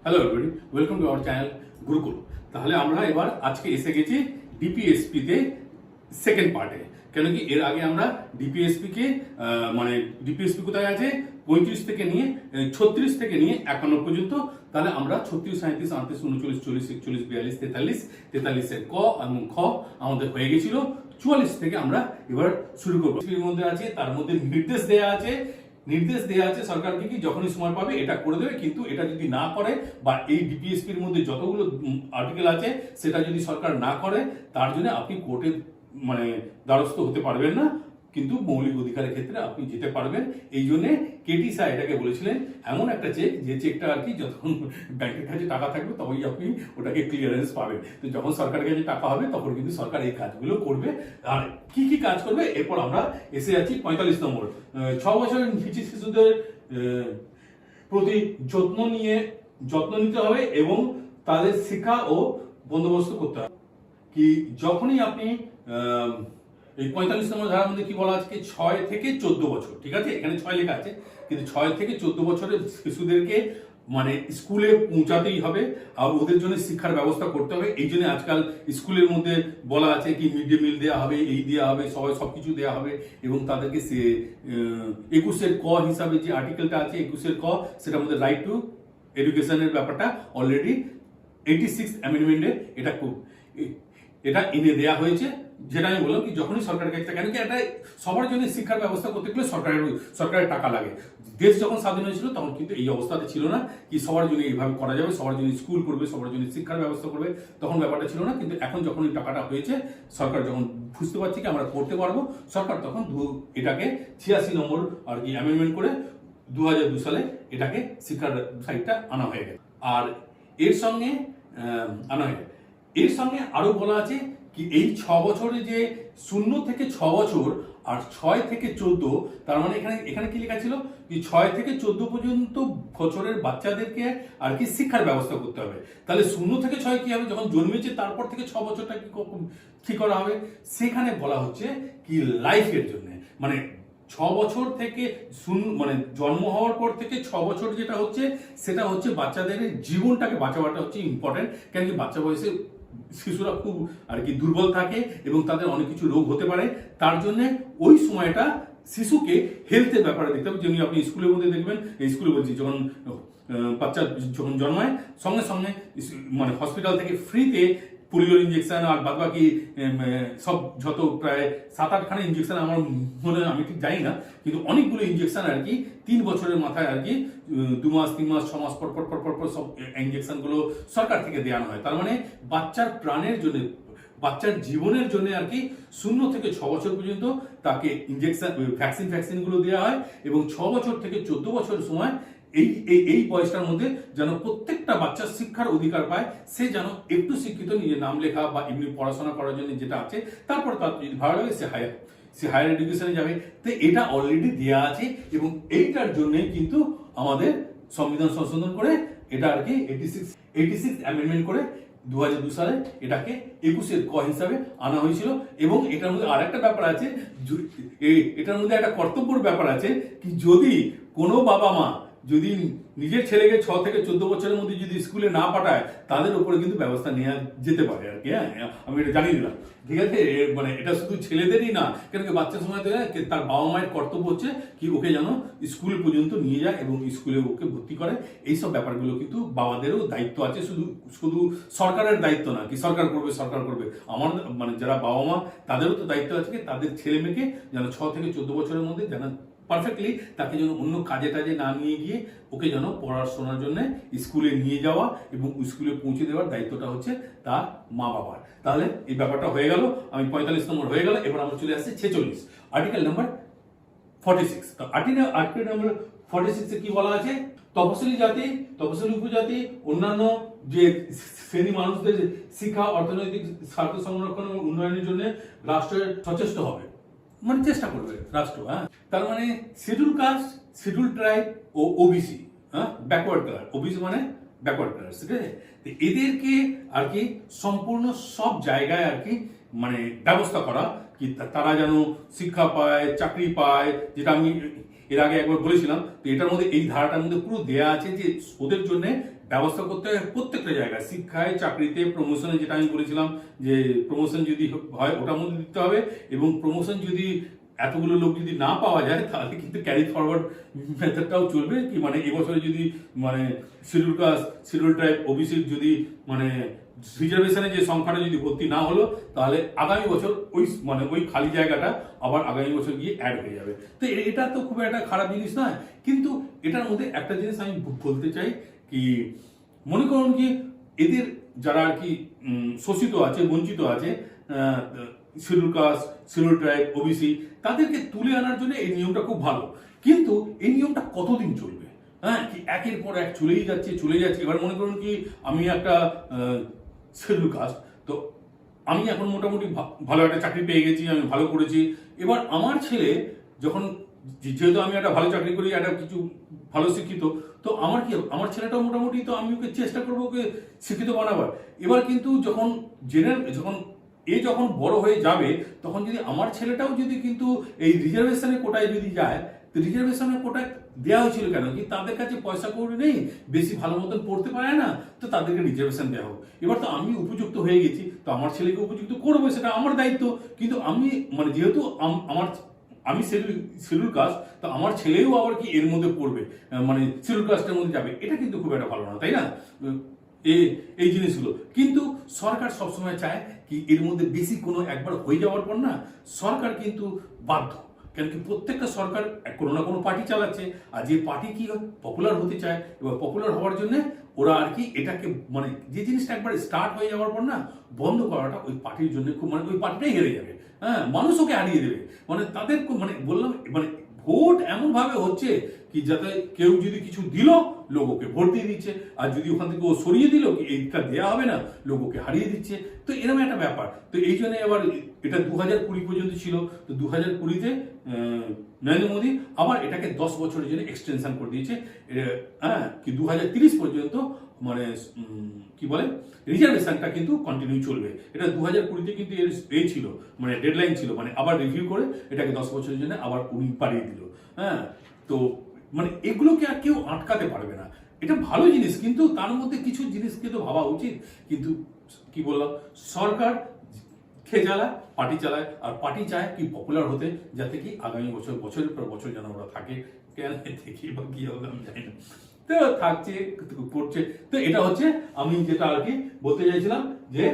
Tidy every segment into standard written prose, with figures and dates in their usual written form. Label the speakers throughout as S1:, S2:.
S1: Hello everybody, welcome to our channel Gurukul. তাহলে আমরা এবার আজকে এসে গেছি ডিপিএসপি তে সেকেন্ড পার্টে। কেন কি এর আগে আমরা ডিপিএসপি কে মানে ডিপিএসপি কোথায় আছে 35 থেকে নিয়ে 36 থেকে নিয়ে 51 পর্যন্ত। তাহলে আমরা 36, 37, 38, 39, 40, 41, 42, 43, 43 এর ক এবং খ আমাদের হয়ে গেছিল। 44 থেকে আমরা এবার শুরু করবো। এর মধ্যে আছে, তার মধ্যে নির্দেশ দেয়া আছে সরকারকে কি যখনই সময় পাবে এটা করে দেবে, কিন্তু এটা যদি না করে বা এই ডিপিএসপির মধ্যে যতগুলো আর্টিকেল আছে সেটা যদি সরকার না করে, তার জন্য আপনি কোর্টের দ্বারস্থ হতে পারবেন না, কিন্তু মৌলিক অধিকারের ক্ষেত্রে আপনি যেতে পারবেন। এই জন্য কেটি স্যার এটাকে বলেছিলেন এমন একটা চেক, যে চেকটা আর কি যখন ব্যাংকের কাছে টাকা থাকবে তবেই আপনি ওটাকে ক্লিয়ারেন্স পাবেন। তো যখন সরকারের কাছে টাকা হবে তখন কিন্তু সরকার এই কাজগুলো করবে। আর কি কি কাজ করবে এরপর আমরা এসে যাচ্ছি 45 নম্বর। 6 বছরের নিচে শিশুদের প্রতি যত্ন নিতে হবে এবং তাদের শিক্ষা ও বন্দোবস্ত করতে হবে। কি যখনই আপনি এই 45 নম্বর ধারার মধ্যে কি বলা আছে, 6 থেকে 14 বছর, ঠিক আছে, এখানে 6 লেখা আছে, কিন্তু 6 থেকে 14 বছরের শিশুদেরকে স্কুলে পৌঁছাতেই হবে আর ওদের জন্য শিক্ষার ব্যবস্থা করতে হবে। এই জন্য আজকাল স্কুলের মধ্যে বলা আছে কি মিড ডে মিল দেওয়া হবে, এই দেওয়া হবে, সবকিছু দেওয়া হবে এবং তাদেরকে 21 ক হিসাবে যে আর্টিকেলটা আছে 21 ক, সেটার মধ্যে রাইট টু এডুকেশনের ব্যাপারটা অলরেডি 86 অ্যামেন্ডমেন্টে এটা এনে দেওয়া হয়েছে। যেটা আমি বললাম কি যখনই সরকারের কাছে, কেন কি এটা সবার জন্য শিক্ষার ব্যবস্থা করতে গেলে সরকারের টাকা লাগে। দেশ যখন স্বাধীন হয়েছিল তখন কিন্তু এই অবস্থাতে ছিল না কি সবার জন্য এইভাবে করা যাবে, সবার জন্য স্কুল করবে, সবার জন্য শিক্ষার ব্যবস্থা করবে, তখন ব্যাপারটা ছিল না। কিন্তু এখন যখন এই টাকাটা হয়েছে, সরকার যখন বুঝতে পারছে কি আমরা করতে পারবো, সরকার তখন এটাকে 86 নম্বর আর কি অ্যামেন্ডমেন্ট করে 2002 সালে এটাকে শিক্ষার সাইটটা আনা হয়ে গেছে। আর এর সঙ্গে আরো বলা আছে কি এই 6 বছরে যে 0 থেকে 6 বছর আর 6 থেকে 14, তার মানে এখানে কি লেখা ছিল যে 6 থেকে 14 পর্যন্ত বছরের বাচ্চাদেরকে আর কি শিক্ষার ব্যবস্থা করতে হবে। তাহলে 0 থেকে 6 কি হবে, যখন জন্মেছে তারপর থেকে 6 বছরটা কি করা হবে, সেখানে বলা হচ্ছে কি লাইফের জন্য 6 বছর থেকে জন্ম হওয়ার পর থেকে 6 বছর যেটা হচ্ছে সেটা হচ্ছে বাচ্চাদের জীবনটাকে বাঁচাবাটা হচ্ছে ইম্পর্টেন্ট। কেন কি বাচ্চা বয়সে শিশুরা খুব আর কি দুর্বল থাকে এবং তাদের অনেক কিছু রোগ হতে পারে। তার জন্য ওই সময়টা শিশুকে হেলথের ব্যাপারে দেখতে হবে। যেমনি আপনি স্কুলের মধ্যে দেখবেন, স্কুলে বলছি যখন বাচ্চা যখন জন্মায় সঙ্গে সঙ্গে হসপিটাল থেকে ফ্রিতে পোলিওর ইঞ্জেকশন আর বাদ বাকি সব যত প্রায় 7-8খানা ইঞ্জেকশন আমার মনে হয়, আমি ঠিক জানি না, কিন্তু অনেকগুলো ইঞ্জেকশন আর কি 3 বছরের মাথায় আর কি 2 মাস, 3 মাস, 6 মাস পর সব ইঞ্জেকশন গুলো সরকার থেকে দেওয়ানো হয়। তার মানে বাচ্চার প্রাণের জন্য, বাচ্চার জীবনের জন্য আর কি 0 থেকে 6 বছর পর্যন্ত তাকে ইঞ্জেকশন ভ্যাকসিন গুলো দেওয়া হয় এবং 6 বছর থেকে 14 বছর সময় এই বয়সটার মধ্যে যেন প্রত্যেকটা বাচ্চা শিক্ষার অধিকার পায়। সে যেন একটু শিক্ষিত, নিজের নাম লেখা বা এমনি পড়াশোনা করার জন্য যেটা আছে, তারপর তার যদি ভালো লাগে সে হায়ার এডুকেশনে যাবে। তো এটা অলরেডি দেওয়া আছে এবং এইটার জন্যই কিন্তু আমাদের সংবিধান সংশোধন করে এটা আর কি 86 অ্যামেন্ডমেন্ট করে 2002 সালে এটাকে 21 ক হিসাবে আনা হয়েছিল। এবং এটার মধ্যে আর একটা ব্যাপার আছে, এটার মধ্যে একটা কর্তব্যের ব্যাপার আছে কি যদি কোনো বাবা মা যদি নিজের ছেলেকে 6 থেকে 14 বছরের মধ্যে যদি স্কুলে না পাঠায়, তাদের উপরে কিন্তু ব্যবস্থা নেওয়া যেতে পারে আর কি। হ্যাঁ, আমি এটা জানিয়ে দিলাম, ঠিক আছে। এটা শুধু ছেলেদেরই না, কেন কি বাচ্চার সময় তার বাবা মায়ের কর্তব্য হচ্ছে কি ওকে যেন স্কুল পর্যন্ত নিয়ে যায় এবং স্কুলে ওকে ভর্তি করে। এইসব ব্যাপারগুলো কিন্তু বাবাদেরও দায়িত্ব আছে, শুধু সরকারের দায়িত্ব না কি সরকার করবে। আমার যারা বাবা মা তাদেরও তো দায়িত্ব আছে কি তাদের ছেলে মেয়েকে যেন 6 থেকে 14 বছরের মধ্যে যেন পারফেক্টলি তাকে যেন অন্য কাজে না নিয়ে গিয়ে ওকে যেন পড়াশোনার জন্য স্কুলে নিয়ে যাওয়া এবং স্কুলে পৌঁছে দেওয়ার দায়িত্বটা হচ্ছে তার মা বাবার। তাহলে এই ব্যাপারটা হয়ে গেল, আমি 45 নম্বর হয়ে গেল। এবার আমরা চলে আসছি 46 আর্টিকেল নাম্বার 46। তো আর্টিকেল নাম্বার 46 এ কি বলা আছে, তপশিলি জাতি, তপশিলি উপজাতি, অন্যান্য যে শ্রেণী মানুষদের শিক্ষা, অর্থনৈতিক স্বার্থ সংরক্ষণ এবং উন্নয়নের জন্য রাষ্ট্রের সচেষ্ট হবে, চেষ্টা করবে রাষ্ট্র। হ্যাঁ, তার শিডিউল কাস্ট, শিডিউল ট্রাইব ও OBC, backward class, OBC backward class, ঠিক আছে। এদেরকে আর কি সম্পূর্ণ সব জায়গায় আর কি ব্যবস্থা করা কি তারা যেন শিক্ষা পায়, চাকরি পায়, যেটা আমি এর আগে একবার বলেছিলাম। তো এটার মধ্যে এই ধারাটার মধ্যে পুরো দেয়া আছে যে ওদের জন্য ব্যবস্থা করতে হয় প্রত্যেকটা জায়গায়, শিক্ষায়, চাকরিতে, প্রমোশনে, যেটা আমি বলেছিলাম যে প্রমোশন যদি হয় ওটার মধ্যে দিতে হবে, এবং প্রমোশন যদি এতগুলো লোক যদি না পাওয়া যায় তাহলে কিন্তু ক্যারি ফরওয়ার্ড মেথডটাও চলবে, কি মানে এবছরে যদি মানে শিডিউল কাস্ট, শিডিউল ট্রাইব, ওবিসির যদি মানে রিজার্ভেশনে যে সংখ্যাটা যদি ভর্তি না হলো, তাহলে আগামী বছর ওই খালি জায়গাটা আবার আগামী বছর গিয়ে অ্যাড হয়ে যাবে। তো এটা তো খুব একটা খারাপ জিনিস নয়, কিন্তু এটার মধ্যে একটা জিনিস আমি বলতে চাই কি, মনে করুন কি এদের যারা আর কি শোষিত আছে, বঞ্চিত আছে, schedule caste, schedule tribe, OBC, তাদেরকে তুলে আনার জন্য এই নিয়মটা খুব ভালো, কিন্তু এই নিয়মটা কতদিন চলবে? হ্যাঁ, কি একের পর এক চলেই যাচ্ছে। এবার মনে করুন কি আমি একটা শিডিউল কাস্ট, তো আমি এখন মোটামুটি ভালো একটা চাকরি পেয়ে গেছি, আমি ভালো করেছি। এবার আমার ছেলে যখন, যেহেতু আমি একটা ভালো চাকরি করি, একটা কিছু ভালো শিক্ষিত, তো আমার ছেলেটাও মোটামুটি, তো আমি ওকে চেষ্টা করবো ওকে শিক্ষিত বানাবার। এবার কিন্তু যখন বড় হয়ে যাবে, তখন যদি আমার ছেলেটাও যদি কিন্তু এই রিজার্ভেশনের কোটায় যদি যায়, তো রিজার্ভেশনের কোটায় দেওয়া হয়েছিল কেন কি, তাদের কাছে পয়সা কৌড়ি নেই, বেশি ভালো মতন পড়তে পারে না, তো তাদেরকে রিজার্ভেশন দেওয়া হোক। এবার তো আমি উপযুক্ত হয়ে গেছি, তো আমার ছেলেকে উপযুক্ত করবো, সেটা আমার দায়িত্ব। কিন্তু আমি মানে যেহেতু আমি শিডিউল কাস্ট, তো আমার ছেলেও আবার কি এর মধ্যে পড়বে, মানে শিডিউল কাস্টের মধ্যে যাবে, এটা কিন্তু খুব একটা ভালো না, তাই না? এই জিনিসগুলো কিন্তু সরকার সবসময় চায় কি এর মধ্যে বেশি কোনো একবার হয়ে যাওয়ার পর না, সরকার কিন্তু বাধ্য, কেন কি প্রত্যেকটা সরকার কোনো না কোনো পার্টি চালাচ্ছে, আর যে পার্টি কি পপুলার হতে চায়, এবার পপুলার হওয়ার জন্য ওরা আর কি এটাকে মানে যে জিনিসটা একবার স্টার্ট হয়ে যাওয়ার পর না, বন্ধ করাটা ওই পার্টির জন্য খুব, মানে ওই পার্টিটাই হেরে যাবে। হ্যাঁ, মানুষ ওকে হারিয়ে দেবে, মানে তাদের মানে বললাম, মানে ভোট এমন ভাবে হচ্ছে কি যাতে কেউ যদি কিছু দিল, লোক ওকে ভোট দিয়ে দিচ্ছে, আর যদি ওখান থেকে ও সরিয়ে দিল কি এইটা দেওয়া হবে না, লোক ওকে হারিয়ে দিচ্ছে। তো এরকম একটা ব্যাপার। তো এই জন্য এবার এটা 2020 পর্যন্ত ছিল, তো 2020-তে নরেন্দ্র মোদী আবার এটাকে 10 বছরের জন্য এক্সটেনশন করে দিয়েছে, হ্যাঁ, কি 2030 পর্যন্ত মানে কি বলে রিজার্ভেশনটা কিন্তু কন্টিনিউ চলবে। এটা 2020-তে কিন্তু এর ছিল, মানে ডেডলাইন ছিল, মানে আবার রিভিউ করে এটাকে 10 বছরের জন্য আবার উনি বাড়িয়ে দিল। হ্যাঁ, তো মানে এগুলোকে আর কেউ আটকাতে পারবে না, এটা ভালো জিনিস, কিন্তু তার মধ্যে কিছু জিনিসকে তো ভাবা উচিত। কিন্তু কি বললাম, সরকার খেয়ে চালায়, পার্টি চালায়, আর পার্টি চায় কি পপুলার হতে, যাতে কি আগামী বছরের পর বছর যেন ওরা থাকে। কেন দেখি বা কি হবে আমি জানি না, তো থাকছে করছে। তো এটা হচ্ছে আমি যেটা আর কি বলতে চাইছিলাম, যে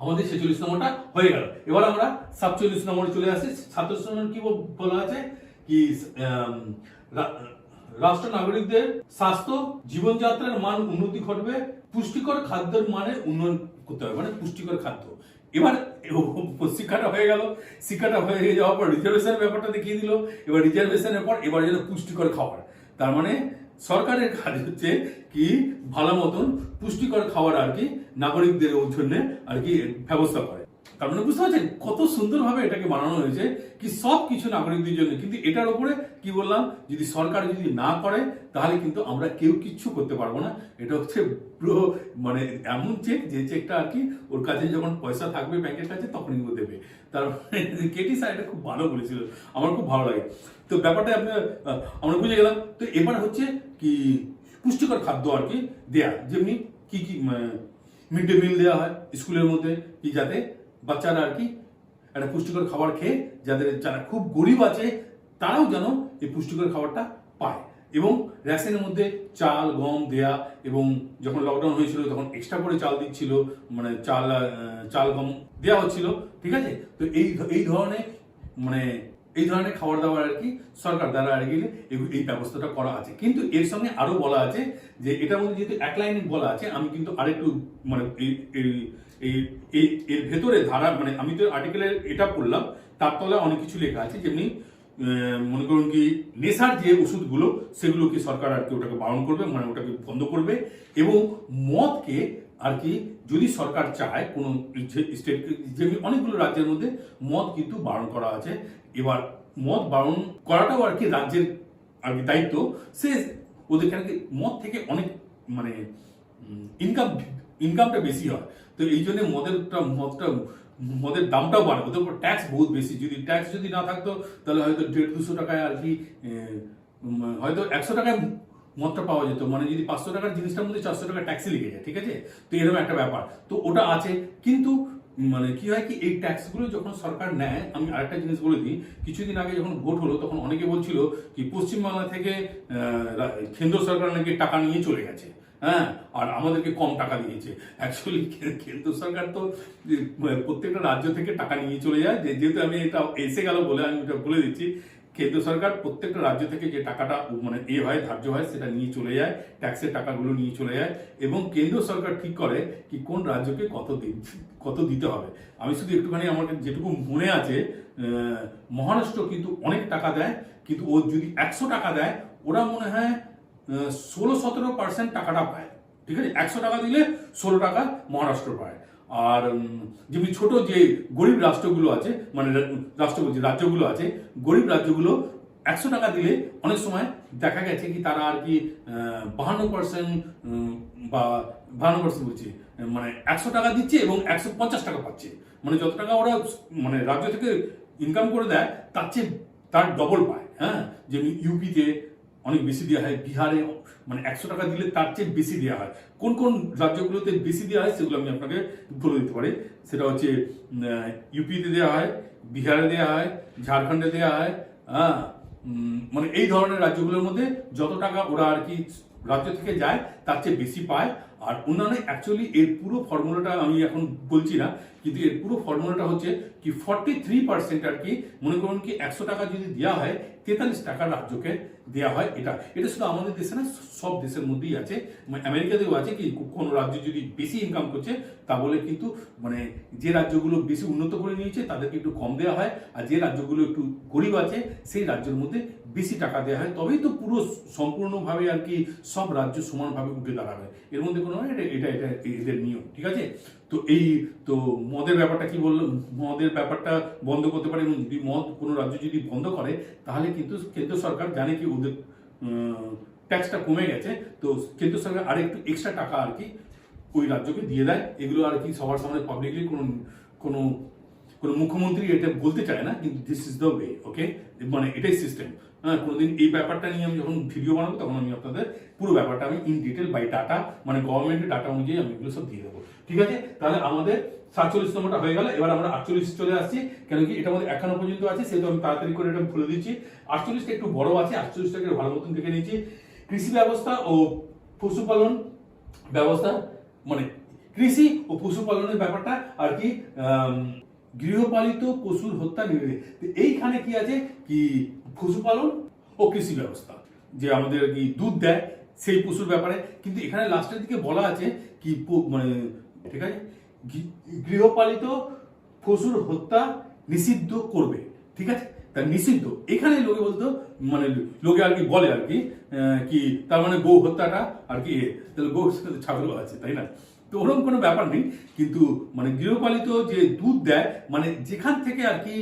S1: আমাদের 46 নম্বরটা হয়ে গেল। এবার আমরা 47 নম্বরে চলে আসছি। 47 নম্বর কি বলা আছে কি, রাষ্ট্র নাগরিকদের স্বাস্থ্য, জীবনযাত্রার মান উন্নতি ঘটবে, পুষ্টিকর খাদ্যের মানে উন্নয়ন করতে হবে, মানে পুষ্টিকর খাদ্য। এবার শিক্ষাটা হয়ে গেল, শিক্ষাটা হয়ে যাওয়ার পর রিজার্ভেশনের ব্যাপারটা দেখিয়ে দিল। এবার রিজার্ভেশনের পর এবার যেন পুষ্টিকর খাবার, তার মানে সরকারের কাজ হচ্ছে কি ভালো মতন পুষ্টিকর খাবার আর কি নাগরিকদের জন্য আর কি ব্যবস্থা করে। তার মানে বুঝতে পারছেন কত সুন্দরভাবে এটাকে বানানো হয়েছে, কি সব কিছু নাগরিকদের জন্য। কিন্তু এটার উপরে কি বললাম, যদি সরকার যদি না করে তাহলে কিন্তু আমরা কেউ কিচ্ছু করতে পারবো না। এটা হচ্ছে পুরো মানে এমন চেক, যে চেকটা আর কি ওর কাছে যখন পয়সা থাকবে ব্যাংকের কাছে তখনই ও দেবে। তার কেটি স্যার এটা খুব ভালো বলেছিল, আমার খুব ভালো লাগে। তো ব্যাপারটা আমরা বুঝে গেলাম। তো এবার হচ্ছে কি পুষ্টিকর খাদ্য আর কি দেয়া, যেমনি কি কি মিড ডে মিল দেওয়া হয় স্কুলের মধ্যে, কি যাতে বাচ্চারা আর কি একটা পুষ্টিকর খাবার খেয়ে, যারা খুব গরিব আছে তারাও যেন এই পুষ্টিকর খাবারটা পায়। এবং রেশনের মধ্যে চাল গম দেয়া, এবং যখন লকডাউন হয়েছিল তখন এক্সট্রা করে চাল দিচ্ছিল, মানে চাল গম দেওয়া হচ্ছিল, ঠিক আছে। তো এই ধরনের মানে এই ধরনের খাবার দাবার আর কি সরকার দ্বারা আর কি এই ব্যবস্থাটা করা আছে। কিন্তু এর সঙ্গে আরো বলা আছে যে এটার মধ্যে যেহেতু এক লাইনে বলা আছে, আমি কিন্তু আরেকটু মানে এর ভেতরে ধারা, মানে আমি তো আর্টিকেলের এটা পড়লাম, তার তলায় অনেক কিছু লেখা আছে, যেমনি মনে করুন কি নেশার যে ওষুধগুলো সেগুলোকে সরকার আর কি ওটাকে বারণ করবে, মানে ওটাকে বন্ধ করবে। এবং মদকে আর কি যদি সরকার চায় কোনো স্টেট, যেমনি অনেকগুলো রাজ্যের মধ্যে মদ কিন্তু বারণ করা আছে। এবার মদ বারণ করাটাও আর কি রাজ্যের আর কি দায়িত্ব। সে ওদের মদ থেকে অনেক মানে ইনকামটা বেশি হয়, তো এই জন্য মদের দামটাও বাড়ে, ওদের উপর ট্যাক্স বহুত বেশি। যদি ট্যাক্স যদি না থাকতো তাহলে হয়তো 150-200 টাকায় আর কি, হয়তো 100 টাকায় মদটা পাওয়া যেত, মানে যদি 500 টাকার জিনিসটার মধ্যে 400 টাকা ট্যাক্সি লেগে যায়, ঠিক আছে, তো এরকম একটা ব্যাপার তো ওটা আছে। কিন্তু মানে কি হয় কি এই ট্যাক্সগুলো যখন সরকার নেয়, আমি আরেকটা জিনিস বলে দিই, কিছুদিন আগে যখন ভোট হলো তখন অনেকে বলছিল কি পশ্চিমবাংলা থেকে কেন্দ্র সরকার নাকি টাকা নিয়ে চলে গেছে, হ্যাঁ, আর আমাদেরকে কম টাকা দিয়েছে। অ্যাকচুয়ালি কেন্দ্র সরকার তো প্রত্যেকটা রাজ্য থেকে টাকা নিয়ে চলে যায়, যেহেতু আমি এটা এসে গেল বলে আমি এটা বলে দিচ্ছি, কেন্দ্র সরকার প্রত্যেকটা রাজ্য থেকে যে টাকাটা মানে হয় ধার্য হয় সেটা নিয়ে চলে যায়, ট্যাক্সের টাকাগুলো নিয়ে চলে যায়, এবং কেন্দ্র সরকার ঠিক করে কি কোন রাজ্যকে কত দিতে হবে। আমি শুধু একটুখানি আমার যেটুকু মনে আছে, মহারাষ্ট্র কিন্তু অনেক টাকা দেয়, কিন্তু ও যদি 100 টাকা দেয় ওরা মনে হয় 16-17% টাকাটা পায়, ঠিক আছে, 100 টাকা দিলে 16 টাকা মহারাষ্ট্র পায়। আর যেমনি ছোট যে গরিব রাষ্ট্রগুলো আছে, মানে রাষ্ট্র বলছি রাজ্যগুলো আছে, গরিব রাজ্যগুলো 100 টাকা দিলে অনেক সময় দেখা গেছে কি তারা আর কি 52% বা 52% বলছি, মানে 100 টাকা দিচ্ছে এবং 150 টাকা পাচ্ছে, মানে যত টাকা ওরা মানে রাজ্য থেকে ইনকাম করে দেয় তার চেয়ে তার ডবল পায়। হ্যাঁ, যেমনি ইউপিতে অনেক বেশি দেওয়া হয়, বিহারে মানে 100 টাকা দিলে তার চেয়ে বেশি দেওয়া হয়। কোন কোন রাজ্যগুলোতে বেশি দেওয়া হয় সেগুলো আমি আপনাকে বলে দিতে পারি। সেটা হচ্ছে ইউপিতে দেওয়া হয়, বিহারে দেওয়া হয়, ঝাড়খণ্ডে দেওয়া হয়, হ্যাঁ, মানে এই ধরনের রাজ্যগুলোর মধ্যে যত টাকা ওরা আর কি রাজ্য থেকে যায় তার চেয়ে বেশি পায়। আর অন্যান্য অ্যাকচুয়ালি এর পুরো ফর্মুলাটা আমি এখন বলছি না, কিন্তু এর পুরো ফর্মুলাটা হচ্ছে কি 43% আর কি, মনে করুন কি 100 টাকা যদি দেওয়া হয় 43 টাকা রাজ্যকে দেওয়া হয়। এটা শুধু আমাদের দেশে না, সব দেশের মধ্যেই আছে, মানে আমেরিকাতেও আছে কি কোন রাজ্য যদি বেশি ইনকাম করছে তা বলে কিন্তু মানে যে রাজ্যগুলো বেশি উন্নত করে নিয়েছে তাদেরকে একটু কম দেওয়া হয়, আর যে রাজ্যগুলো একটু গরিব আছে সেই রাজ্যের মধ্যে বেশি টাকা দেওয়া হয়, তবেই তো পুরো সম্পূর্ণভাবে আর কি সব রাজ্য সমানভাবে উঠে দাঁড়াবে। এর মধ্যে কোনো এটা এদের নিয়ম, ঠিক আছে। তো এই তো মদের ব্যাপারটা কি বললো, মদের ব্যাপারটা বন্ধ করতে পারে, এবং যদি মদ কোনো রাজ্য যদি বন্ধ করে তাহলে কিন্তু কেন্দ্র সরকার জানে কি ওদের ট্যাক্সটা কমে গেছে, তো কেন্দ্র সরকার আর একটু এক্সট্রা টাকা আর কি ওই রাজ্যকে দিয়ে দেয়। এগুলো আর কি সবার সামনে পাবলিকলি কোনো কোনো মুখ্যমন্ত্রী এটা বলতে চায় না, কিন্তু দিস ইজ দ্য ওয়ে, ওকে, মানে এটাই সিস্টেম। হ্যাঁ, কোনোদিন এই ব্যাপারটা নিয়ে আমি যখন ভিডিও বানাবো তখন আমি আপনাদের পুরো ব্যাপারটা আমি ইন ডিটেল বাই ডাটা, মানে গভর্নমেন্টের ডাটা অনুযায়ী আমি এগুলো সব দিয়ে দেবো, ঠিক আছে। তাহলে আমাদের 47 নম্বরটা হয়ে গেল, এবার আমরা 48 চলে আসছি, কেন কি এটা আমাদের 51 পর্যন্ত আছে, সেহেতু আমি তাড়াতাড়ি করে এটা খুলে দিচ্ছি। 48টা একটু বড় আছে, 48টাকে ভালো মতন দেখে নিচ্ছি। কৃষি ব্যবস্থা ও পশুপালন ব্যবস্থা, মানে কৃষি ও পশুপালনের ব্যাপারটা আর কি, গৃহপালিত পশুর হত্যা নির্দেশ। এইখানে কি আছে কি পশুপালন ও কৃষি ব্যবস্থা, যে আমাদের কি দুধ দেয় সেই পশুর ব্যাপারে, কিন্তু এখানে লাস্টের দিকে বলা আছে কি মানে ঠিক আছে, গৃহপালিত পশুর হত্যা নিষিদ্ধ করবে, ঠিক আছে। তা নিষিদ্ধ এখানে লোকে বলতো, মানে লোকে আর কি বলে আর কি কি তার মানে গৌ হত্যাটা আর কি, তাহলে গৌ ছাগলও আছে, তাই না। তো ওরকম কোনো ব্যাপার নেই, কিন্তু মানে গৃহপালিত যে দুধ দেয়, মানে যেখান থেকে আর কি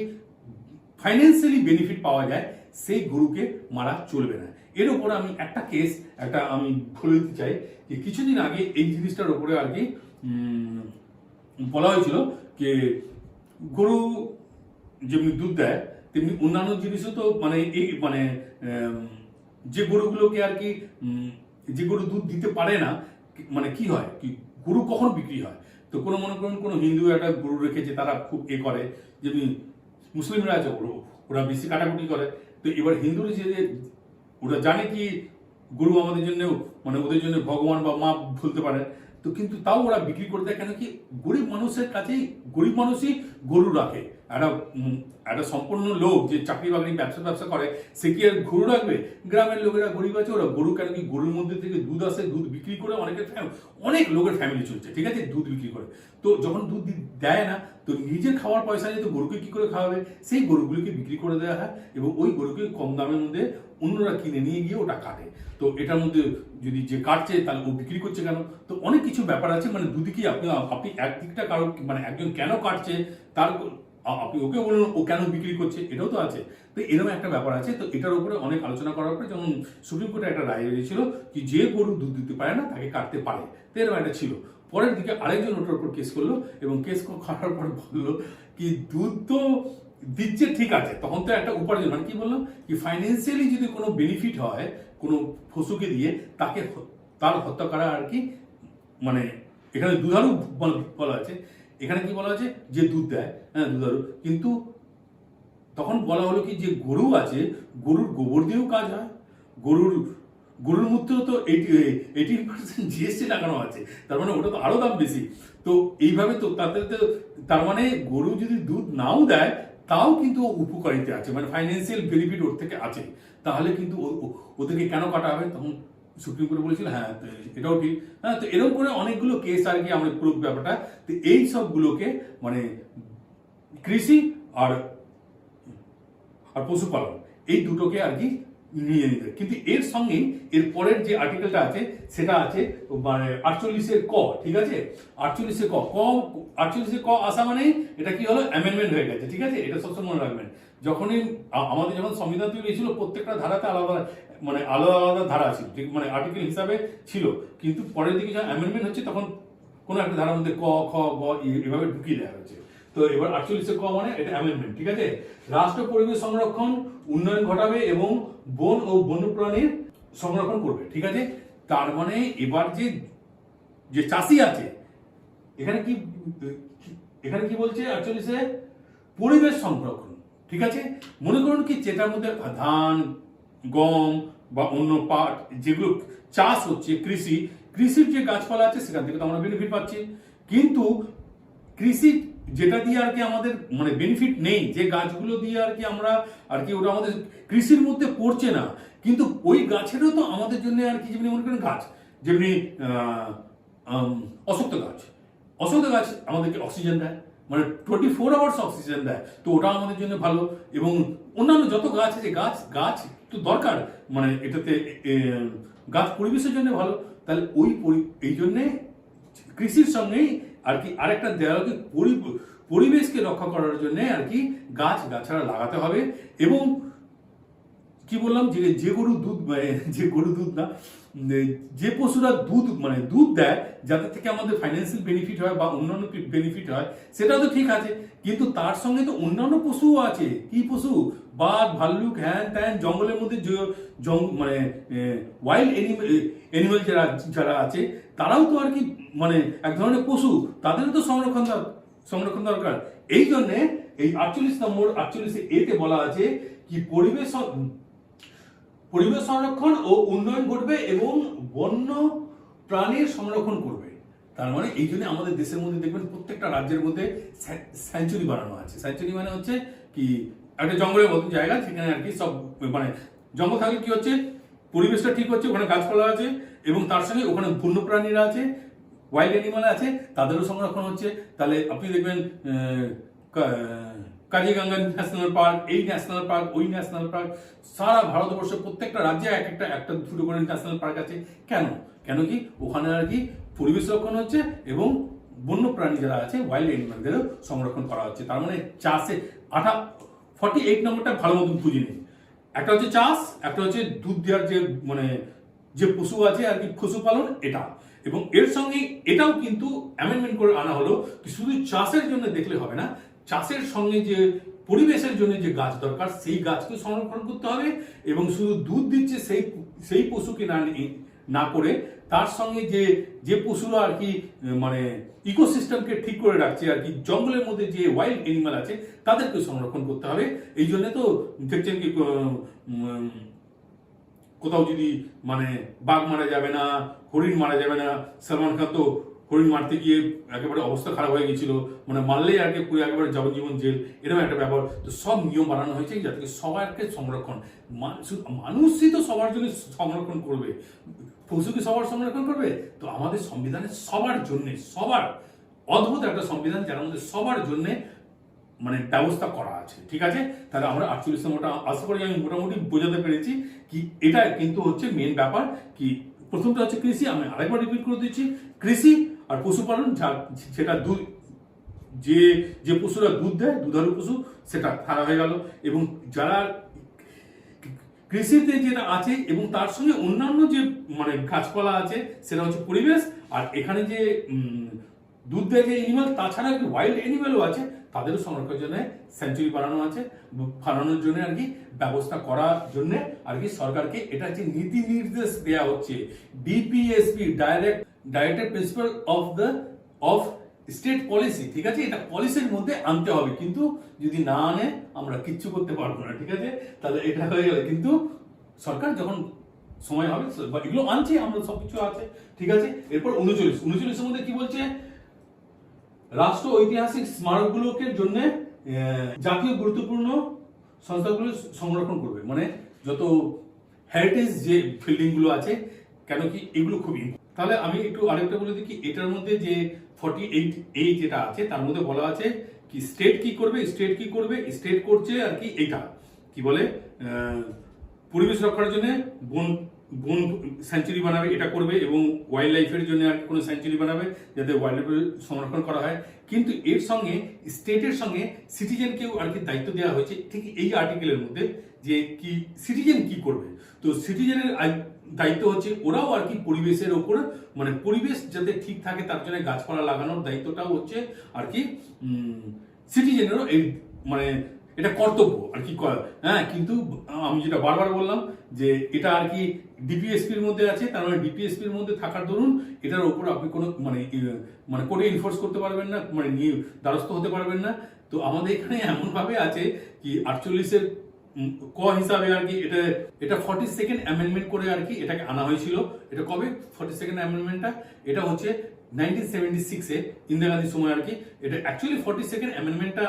S1: ফাইন্যান্সিয়ালি বেনিফিট পাওয়া যায় সেই গরুকে মারা চলবে না। এর উপরে আমি একটা কেস আমি বলে দিতে চাই যে কিছুদিন আগে এই জিনিসটার উপরে আর কি বলা হয়েছিল যে গরু যেমনি দুধ দেয় তেমনি অন্যান্য জিনিসও তো মানে এই মানে যে গরুগুলোকে আর কি যে গরু দুধ দিতে পারে না, মানে কি হয় কি গরু কখন বিক্রি হয়, তো কোনো মনে করুন কোনো হিন্দু একটা গরু রেখেছে, তারা খুব করে, যেমনি মুসলিমরা আছে ওরা বেশি কাটাকুটি করে। তো এবার হিন্দুরা যে ওরা জানে কি গরু আমাদের জন্য মানে ওদের জন্য ভগবান বা মা বলতে পারে, তো কিন্তু তাও ওরা বিক্রি করে দেয়, কেন কি গরিব মানুষের কাছেই গরিব মানুষই গরু রাখে। একটা সম্পূর্ণ লোক যে চাকরি বাকরি ব্যবসা করে সে কি আর গরু রাখবে? গ্রামের লোকেরা গরিব আছে, ওরা গরু, কেন কি গরুর মধ্যে থেকে দুধ আসে, দুধ বিক্রি করে অনেক লোকের ফ্যামিলি চলছে, ঠিক আছে, দুধ বিক্রি করে। তো যখন দুধ দেয় না, তো নিজের খাওয়ার পয়সা নিয়ে তো গরুকে কি করে খাওয়াবে, সেই গরুগুলিকে বিক্রি করে দেওয়া হয় এবং ওই গরুকে কম দামের মধ্যে অন্যরা কিনে নিয়ে গিয়ে ওটা কাটে। তো এটার মধ্যে যদি যে কাটছে তাহলে ও বিক্রি করছে কেন, তো অনেক কিছু ব্যাপার আছে, মানে দুদিকেই আপনি একদিকটা কারো মানে একজন কেন কাটছে তার আপনি ওকে বলুন ও কেন বিক্রি করছে, এটাও তো আছে। তো এরকম একটা ব্যাপার আছে। তো এটার উপরে অনেক আলোচনা করার পরে যেমন সুপ্রিম কোর্টে একটা রায় হয়েছিল কি যে গরু দুধ দিতে পারে না তাকে কাটতে পারে, তো এরকম একটা ছিল। পরের দিকে আরেকজন ওটার উপর কেস করলো এবং কেস করার পর বললো কি দুধ তো দিচ্ছে ঠিক আছে, তখন তো একটা উপার্জন, মানে কি বললাম কি ফাইন্যান্সিয়ালি যদি কোনো বেনিফিট হয় কোনো পশুকে দিয়ে, তাকে তার হত্যা করা আর কি, মানে এখানে দুধারু বলা আছে, এখানে কি বলা আছে যে দুধ দেয়, হ্যাঁ দুধারু, কিন্তু তখন বলা হলো কি যে গরু আছে, গরুর গোবর দিয়েও কাজ হয়, গরুর গরুর মূত্র তো 18% জিএসটি লাগানো আছে, তার মানে ওটা তো আরো দাম বেশি। তো এইভাবে তো তাতে তো তার মানে গরু যদি দুধ নাও দেয় তাও কিন্তু উপকারিতা আছে, মানে ফাইন্যান্সিয়াল বেনিফিট ওর থেকে আছে, তাহলে কিন্তু ওদেরকে কেন কাটা হবে? তখন সুপ্রিম কোর্ট বলেছিল হ্যাঁ এটাও ঠিক। হ্যাঁ, তো এরকম করে অনেকগুলো কেস আর কি আমরা পুরো ব্যাপারটা, তো এই সবগুলোকে মানে কৃষি আর আর পশুপালন এই দুটোকে আর কি নিয়ে নিতে, কিন্তু এর সঙ্গে এর পরের যে আর্টিকেলটা আছে সেটা আছে মানে 48 ক, ঠিক আছে, 48 ক 48 ক আসা মানে এটা কি হলো, অ্যামেন্ডমেন্ট হয়ে গেছে, ঠিক আছে, এটা সবসময় মনে রাখবেন। যখনই আমাদের যখন সংবিধান তৈরি হয়েছিল প্রত্যেকটা ধারাতে আলাদা মানে আলাদা আলাদা ধারা ছিল, ঠিক মানে আর্টিকেল হিসাবে ছিল, কিন্তু পরের দিকে যখন অ্যামেন্ডমেন্ট হচ্ছে তখন কোনো একটা ধারার মধ্যে ক খ গ এভাবে ঢুকিয়ে দেওয়া হয়েছে। তো এবার 48 ক মানে এটা অ্যামেন্ডমেন্ট, ঠিক আছে। রাষ্ট্র পরিবেশ সংরক্ষণ উন্নয়ন ঘটাবে এবং বন ও বন্যপ্রাণীর সংরক্ষণ করবে, ঠিক আছে। তার মানে এবার যে চাষি আছে এখানে কি বলছে 48 পরিবেশ সংরক্ষণ, ঠিক আছে। মনে করুন কি যেটার মধ্যে ধান, গম বা অন্য পাট যেগুলো চাষ হচ্ছে, কৃষির যে গাছপালা আছে সেখান থেকে তো আমরা বেনিফিট পাচ্ছি, কিন্তু কৃষি যেটা দিয়ে আর কি আমাদের মানে বেনিফিট নেই, যে গাছগুলো দিয়ে আর কি আমরা আর কি ওটা আমাদের কৃষির মধ্যে পড়ছে না, কিন্তু ওই গাছেরও তো আমাদের জন্য আর কি, যেমনি মনে করেন গাছ, যেমনি অশ্বত্থ গাছ আমাদেরকে অক্সিজেন দেয়, মানে 24 আওয়ার্স অক্সিজেন দেয়, তো ওটা আমাদের জন্য ভালো। এবং অন্যান্য যত গাছ আছে, গাছ তো দরকার, মানে এটাতে গাছ পরিবেশের জন্য ভালো, তাহলে এই জন্যে কৃষির সঙ্গেই আর কি আরেকটা দেওয়াকে পরিবেশকে রক্ষা করার জন্য আর কি গাছাড়া লাগাতে হবে। এবং কি বললাম যে গরু দুধ না, যে পশুরা দুধ দেয় যাতে থেকে আমাদের ফাইন্যান্সিয়াল বেনিফিট হয় বা অন্যান্য বেনিফিট হয়, সেটা তো ঠিক আছে, কিন্তু তার সঙ্গে তো অন্যান্য পশুও আছে। কি পশু? বাঘ, ভাল্লুক, হ্যান ত্যান, জঙ্গলের মধ্যে মানে ওয়াইল্ড এনিমেল যারা আছে তারাও তো আর কি মানে এক ধরনের পশু, তাদেরও তো সংরক্ষণ দরকার। এই জন্য এই 48 এতে বলা আছে কি পরিবেশ সংরক্ষণ ও উন্নয়ন ঘটবে এবং বন্য প্রাণীর সংরক্ষণ করবে। তার মানে এই জন্য আমাদের দেশের মধ্যে দেখবেন প্রত্যেকটা রাজ্যের মধ্যে স্যাঞ্চুরি বানানো আছে। স্যাঞ্চুরি মানে হচ্ছে কি একটা জঙ্গলের মতো জায়গা, সেখানে আর কি সব মানে জঙ্গল থাকলে কি হচ্ছে পরিবেশটা ঠিক হচ্ছে, ওখানে গাছপালা আছে এবং তার সঙ্গে ওখানে বন্য প্রাণীরা আছে, ওয়াইল্ড অ্যানিমাল আছে, তাদেরও সংরক্ষণ হচ্ছে। তাহলে আপনি দেখবেন কাজিরাঙ্গা ন্যাশনাল পার্ক, এই ন্যাশনাল পার্ক, ওই ন্যাশনাল পার্ক, সারা ভারতবর্ষে প্রত্যেকটা রাজ্যে একটা দুটো করে ন্যাশনাল পার্ক আছে। কেন কি ওখানে আর কি পরিবেশ রক্ষণ হচ্ছে এবং বন্য প্রাণী যারা আছে ওয়াইল্ড অ্যানিমালদেরও সংরক্ষণ করা হচ্ছে। তার মানে চাষে 48 নম্বরটা ভালো মতন বুঝে নিন। একটা হচ্ছে চাষ, একটা হচ্ছে দুধ দেওয়ার যে পশু আছে আর কি পশুপালন, এটা এবং এর সঙ্গে এটাও কিন্তু অ্যামেন্ডমেন্ট করে আনা হলো কি শুধু চাষের জন্য দেখলে হবে না, চাষের সঙ্গে যে পরিবেশের জন্য যে গাছ দরকার সেই গাছকে সংরক্ষণ করতে হবে এবং শুধু দুধ দিচ্ছে সেই পশুকে না করে তার সঙ্গে যে পশুরা আর কি মানে ইকোসিস্টেমকে ঠিক করে রাখছে আর কি, জঙ্গলের মধ্যে যে ওয়াইল্ড এনিমাল আছে তাদেরকে সংরক্ষণ করতে হবে। এই জন্য তো দেখছেন কি কোথাও যদি মানে বাঘ মারা যাবে না, হরিণ মারা যাবে না, সলমান খান তো হরিণ মারতে গিয়ে একেবারে অবস্থা খারাপ হয়ে গেছিল, মানে মারলেই আর কি পুরো একেবারে যাবজ্জীবন জেল, এরকম একটা ব্যাপার। তো সব নিয়ম বানানো হয়েছে যাতে সবাইকে সংরক্ষণ, মানুষই তো সবার জন্য সংরক্ষণ করবে, পশুকে সবার সংরক্ষণ করবে। তো আমাদের সংবিধানে সবার জন্য, সবার অদ্ভুত একটা সংবিধান যার মধ্যে সবার জন্য মানে ব্যবস্থা করা আছে, ঠিক আছে। তাহলে আমরা 48 নম্বরটা আশা করি আমি মোটামুটি বোঝাতে পেরেছি কি এটা কিন্তু হচ্ছে মেন ব্যাপার। কি প্রথমটা হচ্ছে কৃষি, আমি আরেকবার রিপিট করে দিচ্ছি, কৃষি আর পশুপালন, সেটা দুধ যে পশুরা দুধ দেয়, দুধারু পশু, সেটা ধারা হয়ে গেল। এবং যারা কৃষিতে যেটা আছে এবং তার সঙ্গে অন্যান্য যে মানে গাছপালা আছে সেটা হচ্ছে পরিবেশ। আর এখানে যে দুধ দেয় যে এনিমাল, তাছাড়া ওয়াইল্ড এনিমালও আছে, তাদেরও সংরক্ষণের জন্য সেঞ্চুরি বানানোর জন্য আর কি ব্যবস্থা করার জন্য আর কি সরকারকে এটা হচ্ছে নীতি নির্দেশ দেওয়া হচ্ছে। DPSP directed principal of state policy, ঠিক আছে, এটা পলিসির মধ্যে আনতে হবে, কিন্তু যদি না আনে আমরা কিচ্ছু করতে পারবো না, ঠিক আছে। তাহলে এটা হয়ে গেল, কিন্তু সরকার যখন সময় হবে এগুলো আনছে, আমরা সবকিছু আছে, ঠিক আছে। এরপর 39 মধ্যে কি বলছে, রাষ্ট্র ঐতিহাসিক স্মারকগুলোকে জন্য জাতীয় গুরুত্বপূর্ণ সংস্থাগুলো সংরক্ষণ করবে, মানে যত হেরিটেজ যে বিল্ডিং গুলো আছে, কেন কি এগুলো খুবই। তাহলে আমি একটু আরেকটা বলে দিই কি, এটার মধ্যে যে 48A যেটা আছে তার মধ্যে বলা আছে কি স্টেট কি করবে, স্টেট করছে আর কি এইটা কি বলে পরিবেশ রক্ষার জন্য বন সেঞ্চুরি বানাবে, এটা করবে, এবং ওয়াইল্ড লাইফের জন্য আর কোনো সেঞ্চুরি বানাবে যাতে ওয়াইল্ড লাইফের সংরক্ষণ করা হয়। কিন্তু এর সঙ্গে স্টেটের সঙ্গে সিটিজেনকেও আর কি দায়িত্ব দেওয়া হয়েছে ঠিক এই আর্টিকেলের মধ্যে, যে কি সিটিজেন কি করবে। তো সিটিজেনের দায়িত্ব হচ্ছে ওরাও আর কি পরিবেশের ওপর, মানে পরিবেশ যাতে ঠিক থাকে তার জন্য গাছপালা লাগানোর দায়িত্বটাও হচ্ছে আর কি সিটিজেনেরও, এই মানে এটা কর্তব্য আর কি। হ্যাঁ, কিন্তু আমি যেটা বারবার বললাম যে এটা আর কি ডিপিএসপির মধ্যে আছে, তার মানে ডিপিএসপির মধ্যে থাকার দরুন এটার উপর আপনি কোনো মানে কোর্টে ইনফোর্স করতে পারবেন না, মানে দ্বারস্থ হতে পারবেন না। তো আমাদের এখানে এমন ভাবে আছে কি 48-এর ক হিসাবে আর কি এটা 42nd অ্যামেন্ডমেন্ট করে আর কি এটাকে আনা হয়েছিল। এটা কবে 42nd অ্যামেন্ডমেন্টটা, এটা হচ্ছে 1976-এ ইন্দিরা গান্ধীর সময় আর কি। এটা অ্যাকচুয়ালি 42nd অ্যামেন্ডমেন্টটা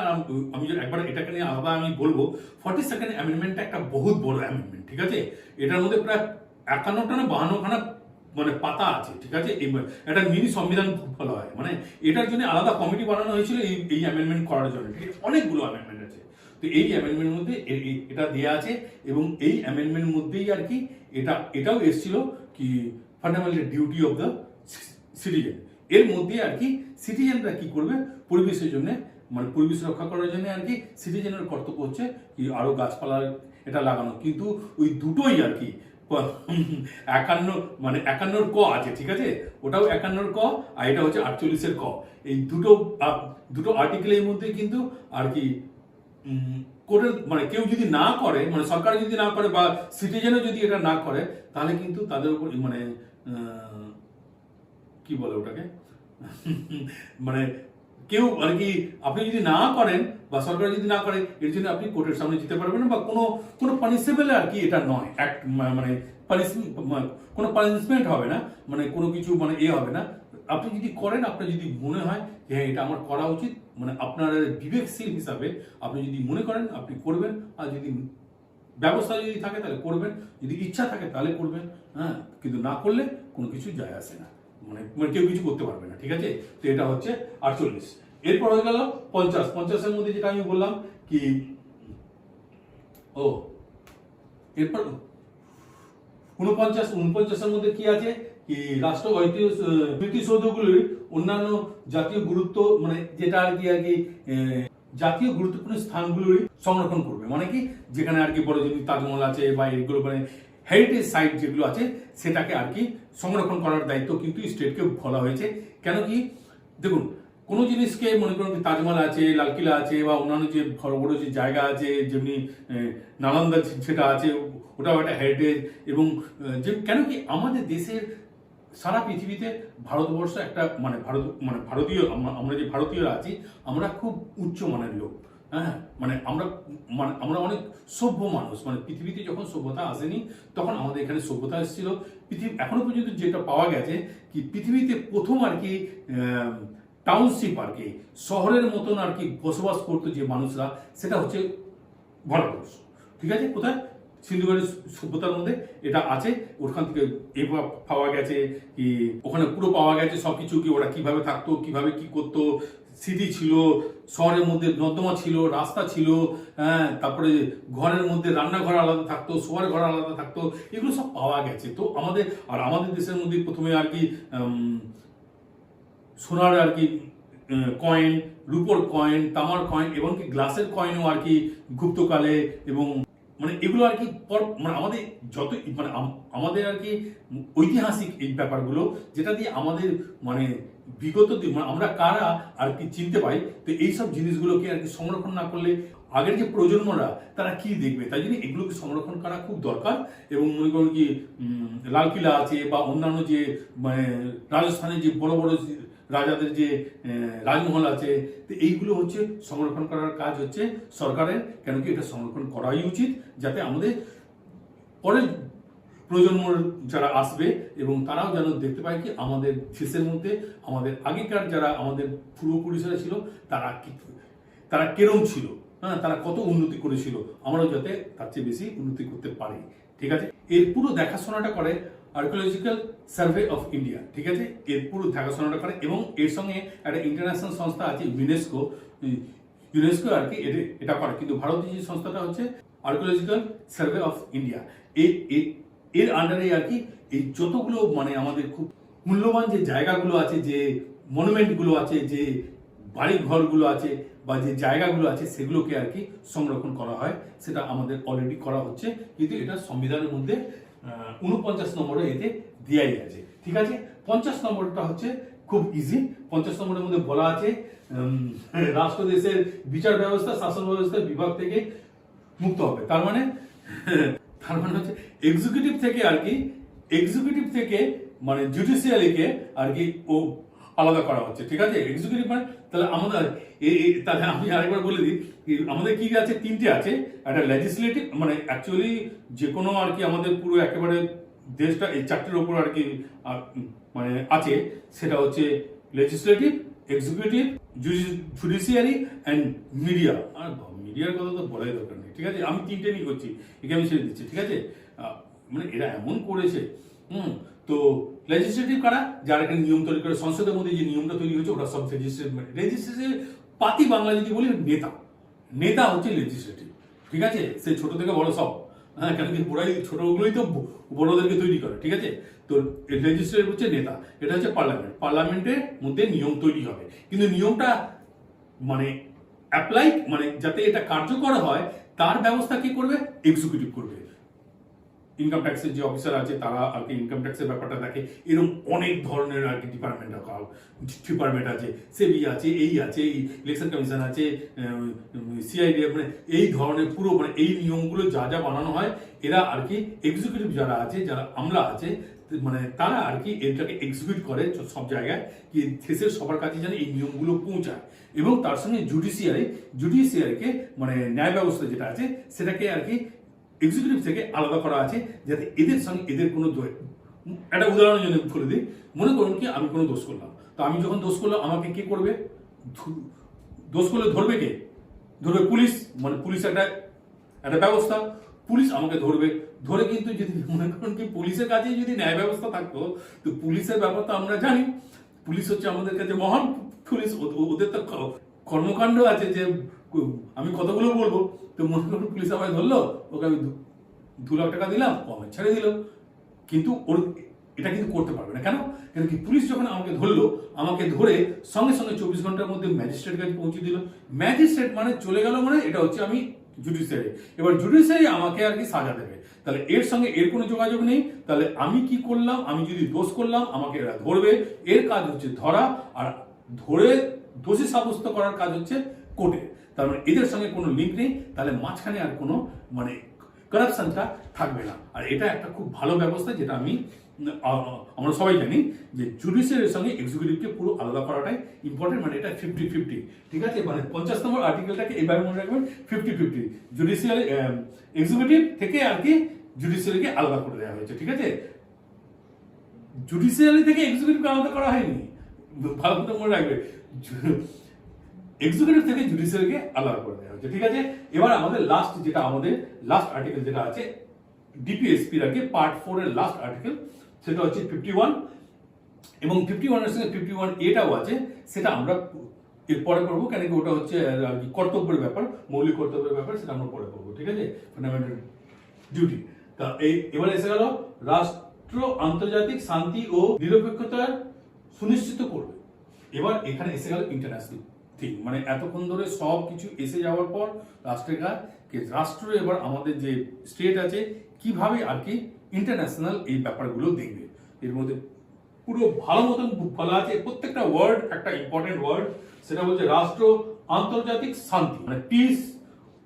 S1: আমি একবার এটাকে নিয়ে আলাদা আমি বলবো। 42nd অ্যামেন্ডমেন্টটা একটা বহুত বড় অ্যামেন্ডমেন্ট, ঠিক আছে। এটার মধ্যে প্রায় 51টা না 52খানা মানে পাতা আছে, ঠিক আছে। একটা মিনি সংবিধান বলা হয়, মানে এটার জন্য আলাদা কমিটি বানানো হয়েছিল এই অ্যামেন্ডমেন্ট করার জন্য, ঠিক আছে। অনেকগুলো অ্যামেন্ডমেন্ট আছে, তো এই অ্যামেন্ডমেন্টের মধ্যে এটা দেয়া আছে, এবং এই অ্যামেন্ডমেন্টের মধ্যেই আর কি এটাও এসেছিল কি fundamental duty of the citizen. এর মধ্যে আর কি সিটিজেনরা কি করবে পরিবেশের জন্য, মানে পরিবেশ রক্ষা করার জন্য আর কি সিটিজেনের কর্তব্য হচ্ছে কি আরো গাছপালা এটা লাগানো। কিন্তু ওই দুটোই আর কি 51 ক আছে, ঠিক আছে, ওটাও 51 ক, আর এটা হচ্ছে 48-এর ক। এই দুটো আর্টিকেলের মধ্যে কিন্তু আর কি কোর্টের মানে কেউ যদি না করে, মানে সরকার যদি না করে বা সিটিজেনও যদি এটা না করে, তাহলে কিন্তু তাদের উপর মানে কি বলে ওটাকে মানে কেউ আর কি আপনি যদি না করেন বা সরকার যদি না করে, এর জন্য আপনি কোর্টের সামনে যেতে পারবেন না, বা কোনো পানিশেবল আর কি এটা নয়, মানে কোনো পানিশমেন্ট হবে না, মানে কোনো কিছু মানে হবে না। আপনি যদি করেন, আপনার যদি মনে হয় যে হ্যাঁ এটা আমার করা উচিত, মানে আপনার বিবেকশীল হিসাবে আপনি যদি মনে করেন আপনি করবেন, আর যদি ব্যবস্থা যদি থাকে তাহলে করবেন, যদি ইচ্ছা থাকে তাহলে করবেন, হ্যাঁ, কিন্তু না করলে কোনো কিছু যায় আসে না, মানে কেউ কিছু করতে পারবে না, ঠিক আছে। তো এটা হচ্ছে 48। এরপর হয়ে গেল 50-এর মধ্যে যেটা আমি বললাম কি এরপর 49-এর মধ্যে কি আছে কি রাষ্ট্র স্মৃতিসৌধগুলির অন্যান্য জাতীয় গুরুত্ব, মানে যেটা আর কি জাতীয় গুরুত্বপূর্ণ স্থানগুলোর সংরক্ষণ করবে, মানে কি যেখানে আর কি বড় যদি তাজমহল আছে বা এগুলো মানে হেরিটেজ সাইট যেগুলো আছে সেটাকে আর কি সংরক্ষণ করার দায়িত্ব কিন্তু স্টেটকে বলা হয়েছে। কেন কি দেখুন, কোনো জিনিসকে মনে করুন তাজমহল আছে, লালকিল্লা আছে, বা অন্যান্য যে বড় বড় যে জায়গা আছে, যেমনি নালন্দা যেটা আছে, ওটাও একটা হেরিটেজ। এবং যে কেন কি আমাদের দেশের সারা পৃথিবীতে ভারতবর্ষ একটা মানে ভারতীয়, আমরা যে ভারতীয়রা আছি আমরা খুব উচ্চ মানের লোক, হ্যাঁ, মানে আমরা অনেক সভ্য মানুষ, মানে পৃথিবীতে যখন সভ্যতা আসেনি তখন আমাদের এখানে সভ্যতা এসেছিল। পৃথিবী এখনো পর্যন্ত যেটা পাওয়া গেছে কি পৃথিবীতে প্রথম আর কি টাউনশিপ আর কি শহরের মতন আর কি বসবাস করতো যে মানুষরা, সেটা হচ্ছে ভারতবর্ষ, ঠিক আছে। কোথায়? সিন্ধুঘাটের সভ্যতার মধ্যে এটা আছে, ওখান থেকে এবার পাওয়া গেছে কি ওখানে পুরো পাওয়া গেছে সবকিছু, কি ওরা কিভাবে থাকতো, কিভাবে কি করতো, সিটি ছিল, শহরের মধ্যে নর্দমা ছিল, রাস্তা ছিল, হ্যাঁ, তারপরে ঘরের মধ্যে রান্নাঘর আলাদা থাকতো, শোয়ার ঘর আলাদা থাকতো, এগুলো সব পাওয়া গেছে। তো আমাদের দেশের মধ্যে প্রথমে আর কি সোনার আর কি কয়েন, রূপোর কয়েন, তামার কয়েন, এবং কি গ্লাসের কয়েনও আর কি গুপ্তকালে এবং মানে এগুলো আর কি মানে আমাদের যত মানে আমাদের আর কি ঐতিহাসিক এই ব্যাপারগুলো, যেটা দিয়ে আমাদের মানে বিগত মানে আমরা কারা আর কি চিনতে পাই। তো এইসব জিনিসগুলোকে আর কি সংরক্ষণ না করলে আগের যে প্রজন্মরা তারা কি দেখবে, তাই জন্য এগুলোকে সংরক্ষণ করা খুব দরকার। এবং মনে করুন কি লালকিল্লা আছে বা অন্যান্য যে মানে রাজস্থানের যে বড় বড় রাজাদের যে রাজমহল আছে, তো এইগুলো হচ্ছে সংরক্ষণ করার কাজ হচ্ছে সরকারের। কেন কি এটা সংরক্ষণ করাই উচিত, যাতে আমাদের পরের প্রজন্ম যারা আসবে এবং তারাও যেন দেখতে পায় কি আমাদের দেশের মধ্যে আমাদের আগেকার যারা আমাদের পূর্বপুরুষরা ছিল তারা কেরম ছিল, হ্যাঁ, তারা কত উন্নতি করেছিল, আমরাও যাতে তার চেয়ে বেশি উন্নতি করতে পারি। ঠিক আছে, এর পুরো দেখাশোনাটা করে আর্কিওলজিক্যাল সার্ভে অফ ইন্ডিয়া। ঠিক আছে, এর পুরো দেখাশোনাটা করে এবং এর সঙ্গে একটা ইন্টারন্যাশনাল সংস্থা আছে ইউনেস্কো আর কি এটা করে। কিন্তু ভারতীয় যে সংস্থাটা হচ্ছে আর্কিওলজিক্যাল সার্ভে অফ ইন্ডিয়া, এর আন্ডারে আর কি এই যতগুলো মানে আমাদের খুব মূল্যবান যে জায়গাগুলো আছে, যে মনুমেন্টগুলো আছে, যে বাড়ি ঘরগুলো আছে বা যে জায়গাগুলো আছে, সেগুলোকে আর কি সংরক্ষণ করা হয়। সেটা আমাদের অলরেডি করা হচ্ছে, কিন্তু এটা সংবিধানের মধ্যে 49 নম্বরে এতে দেয়াই আছে। ঠিক আছে, 50 নম্বরটা হচ্ছে খুব ইজি। 50 নম্বরের মধ্যে বলা আছে রাষ্ট্র দেশের বিচার ব্যবস্থা শাসন ব্যবস্থা বিভাগ থেকে মুক্ত হবে। তার মানে হচ্ছে এক্সিকিউটিভ থেকে মানে জুডিশিয়ারিকে আর কি ও আলাদা করা হচ্ছে। ঠিক আছে, এক্সিকিউটিভ মানে তাহলে তাহলে আমি আরেকবার বলে দিই, আমাদের কি আছে, তিনটে আছে। একটা লেজিসলেটিভ, মানে অ্যাকচুয়ালি যে কোনো আর কি আমাদের পুরো একেবারে দেশটা এই চারটির ওপর আর কি মানে আছে। সেটা হচ্ছে legislative, executive, judiciary and media. আর মিডিয়ার কথা তো বলাই দরকার নেই। ঠিক আছে, আমি তিনটে নিয়ে করছি, একে আমি ছেড়ে দিচ্ছি। ঠিক আছে, মানে এরা এমন করেছে। তো লেজিসলেটিভ কারা, যারা এখানে নিয়ম তৈরি করে, সংসদের মধ্যে যে নিয়মটা তৈরি হচ্ছে ওটা সব লেজিসলেটিভ পাতি বাংলা যদি বলি নেতা হচ্ছে লেজিসলেটিভ। ঠিক আছে, সে ছোট থেকে বড় সব, হ্যাঁ, কেন কি পুরাই ছোটগুলোই তো বড়দেরকে তৈরি করে। ঠিক আছে, তো লেজিসলেটিভ হচ্ছে নেতা, এটা হচ্ছে পার্লামেন্টের মধ্যে নিয়ম তৈরি হবে। কিন্তু নিয়মটা মানে অ্যাপ্লাই মানে যাতে এটা কার্যকর হয় তার ব্যবস্থা কি করবে, এক্সিকিউটিভ করবে। ইনকাম ট্যাক্সের যে অফিসার আছে তারা আর কি ইনকাম ট্যাক্সের ব্যাপারটা দেখে। এরকম অনেক ধরনের আর কি ডিপার্টমেন্ট আছে, সেবি আছে, এই আছে, ইলেকশন কমিশন আছে, সিআইডি, মানে এই ধরনের পুরো মানে এই নিয়মগুলো যা যা বানানো হয়, এরা আর কি এক্সিকিউটিভ যারা আছে, যারা আমলা আছে, মানে তারা আর কি এটাকে এক্সিকিউট করে সব জায়গায়, কি দেশের সবার কাছে যেন এই নিয়মগুলো পৌঁছায়। এবং তার সঙ্গে জুডিশিয়ারিকে মানে ন্যায় ব্যবস্থা যেটা আছে সেটাকে আর কি এক্সিকিউটিভ থেকে আলাদা করা আছে, যাতে এদের সঙ্গে এদের কোনো একটা উদাহরণের জন্য বলে দিই। মনে করুন কি আমি কোনো দোষ করলাম, তো আমি যখন দোষ করলাম আমাকে কে করবে, দোষ করলে ধরবে কে, ধরবে পুলিশ। মানে পুলিশ একটা ব্যবস্থা, পুলিশ আমাকে ধরে কিন্তু যদি মনে করুন কি পুলিশের কাছে যদি ন্যায় ব্যবস্থা থাকতো, তো পুলিশের ব্যাপারটা আমরা জানি, পুলিশ হচ্ছে আমাদের কাছে মহান পুলিশ, ওদের তো কর্মকাণ্ড আছে যে আমি কতগুলো বলবো। তো মনে করুন পুলিশ আমায় ধরলো, ওকে আমি 2 লাখ টাকা দিলাম, ও আমায় ছেড়ে দিল। কিন্তু এটা কিন্তু করতে পারবে না। কেন কি পুলিশ যখন আমাকে ধরলো, আমাকে ধরে সঙ্গে সঙ্গে 24 ঘন্টার মধ্যে ম্যাজিস্ট্রেট কাছে পৌঁছে দিল। ম্যাজিস্ট্রেট মানে চলে গেল, মানে এটা হচ্ছে আমি জুডিশিয়ারি। এবার জুডিশিয়ারি আমাকে আর কি সাজা দেবে। তাহলে এর সঙ্গে এর কোনো যোগাযোগ নেই। তাহলে আমি কি করলাম, আমি যদি দোষ করলাম আমাকে এরা ধরবে, এর কাজ হচ্ছে ধরা, আর ধরে দোষী সাব্যস্ত করার কাজ হচ্ছে কোর্টে। তার মানে এদের সঙ্গে কোনো লিঙ্ক নেই। তাহলে মাঝখানে আর কোনো মানে কারাপশনটা থাকবে না। আর এটা একটা খুব ভালো ব্যবস্থা, যেটা আমরা সবাই জানি যে জুডিশিয়ারির সঙ্গে এক্সিকিউটিভকে পুরো আলাদা করাটাই ইম্পর্টেন্ট। মানে এটা 50-50। ঠিক আছে, মানে 50 নম্বর আর্টিকেলটাকে এবার মনে রাখবেন 50-50। জুডিশিয়ারি এক্সিকিউটিভ থেকে আর কি জুডিশিয়ারিকে আলাদা করে দেওয়া হয়েছে। ঠিক আছে, জুডিশিয়ারি থেকে এক্সিকিউটিভকে আলাদা করা হয়নি, ভালো মতো মনে রাখবে, এক্সিকিউটিভ থেকে জুডিশিয়ারিকে আলাদা করে দেওয়া হয়েছে। ঠিক আছে, এবার আমাদের লাস্ট আর্টিকেল যেটা আছে ডিপিএসপির আগে পার্ট 4 এর লাস্ট আর্টিকেল, সেটা হচ্ছে 51। এবং 51 এর সঙ্গে 51 এটাও আছে, সেটা আমরা এরপরে পড়বো। কেন কি ওটা হচ্ছে কর্তব্যের ব্যাপার, মৌলিক কর্তব্যের ব্যাপার, সেটা আমরা পরে পড়বো। ঠিক আছে, ফান্ডামেন্টাল ডিউটি। তা এবার এসে গেল রাষ্ট্র আন্তর্জাতিক শান্তি ও নিরপেক্ষতার সুনিশ্চিত করবে। এবার এখানে এসে গেল ইন্টারন্যাশনাল ঠিক মানে এতক্ষণ ধরে সব কিছু এসে যাওয়ার পর রাষ্ট্র এবার আমাদের যে স্টেট আছে কিভাবে আর কি ইন্টারন্যাশনাল এই ব্যাপারগুলো দেখবে। এর মধ্যে পুরো ভালো মতন বলা আছে, প্রত্যেকটা ওয়ার্ড একটা ইম্পর্টেন্ট ওয়ার্ড, সেটা বলছে রাষ্ট্র আন্তর্জাতিক শান্তি মানে পিস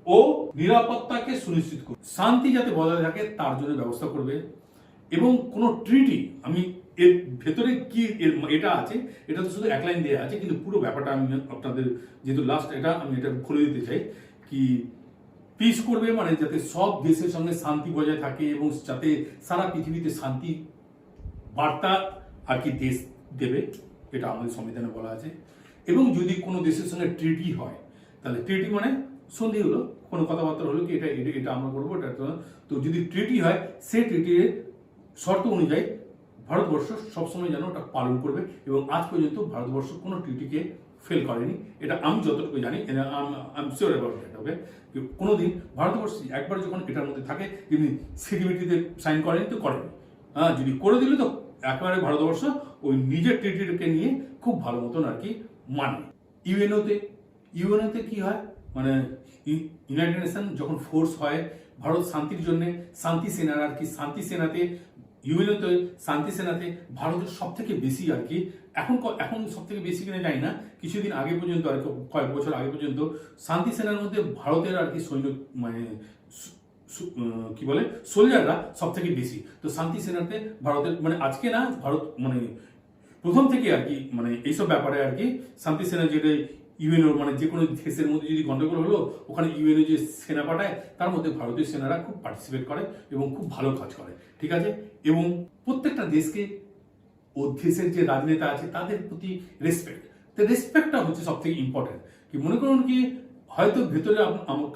S1: ও নিরাপত্তাকে সুনিশ্চিত করবে, শান্তি যাতে বজায় থাকে তার জন্য ব্যবস্থা করবে। এবং কোনো ট্রিটি, আমি এর ভেতরে কি এটা আছে, এটা তো শুধু এক লাইন দেওয়া আছে, কিন্তু পুরো ব্যাপারটা আমি আপনাদের যেহেতু লাস্ট এটা আমি এটা খুলে দিতে চাই কি পিস করবে মানে যাতে সব দেশের সঙ্গে শান্তি বজায় থাকে এবং যাতে সারা পৃথিবীতে শান্তি বার্তা আর কি দেশ দেবে, এটা আমাদের সংবিধানে বলা আছে। এবং যদি কোনো দেশের সঙ্গে ট্রিটি হয়, তাহলে ট্রিটি মানে সন্ধি হলো, কোনো কথাবার্তা হলো কি এটা এটা আমরা করবো, এটা তো যদি ট্রিটি হয় সেই ট্রিটির শর্ত অনুযায়ী ভারতবর্ষ সবসময় যেন ওটা পালন করবে। এবং আজ পর্যন্ত ভারতবর্ষ কোনো ট্রিটিকে ফেল করেনি, এটা আমি যতটুকু জানি, I am sure about that. Okay, কোনোদিন ভারতবর্ষ একবার যখন এটার মধ্যে থাকে যিনি সিকিউরিটিতে সাইন করেনি তো করেনি, যদি করে দিল তো একেবারে ভারতবর্ষ ওই নিজের ট্রিটিকে নিয়ে খুব ভালো মতন আর কি মানে। ইউএনওতে কি হয় মানে ইউনাইটেড নেশন যখন ফোর্স হয় ভারত শান্তির জন্য, শান্তি সেনার আর কি শান্তি সেনাতে ইউএনওতে শান্তি সেনাতে ভারতের সব থেকে বেশি আর কি এখন সব থেকে বেশি কিনা জানি না, কিছুদিন আগে পর্যন্ত আর কয়েক বছর আগে পর্যন্ত শান্তি সেনার মধ্যে ভারতের আর কি সৈন্য মানে কি বলে সোলজাররা সব থেকে বেশি। তো শান্তি সেনাতে ভারতের মানে আজকে না, ভারত মানে প্রথম থেকে আর কি মানে এইসব ব্যাপারে আর কি শান্তি সেনা যেটা ইউএনও মানে যে কোনো দেশের মধ্যে যদি গন্ডগোল হলো ওখানে ইউএনও যে সেনা পাঠায় তার মধ্যে ভারতীয় সেনারা খুব পার্টিসিপেট করে এবং খুব ভালো কাজ করে, ঠিক আছে। এবং প্রত্যেকটা দেশকে ও দেশের যে রাজনেতা আছে তাদের প্রতি রেসপেক্ট, তো রেসপেক্টটা হচ্ছে সব থেকে ইম্পর্টেন্ট। কি মনে করুন কি হয়তো ভেতরে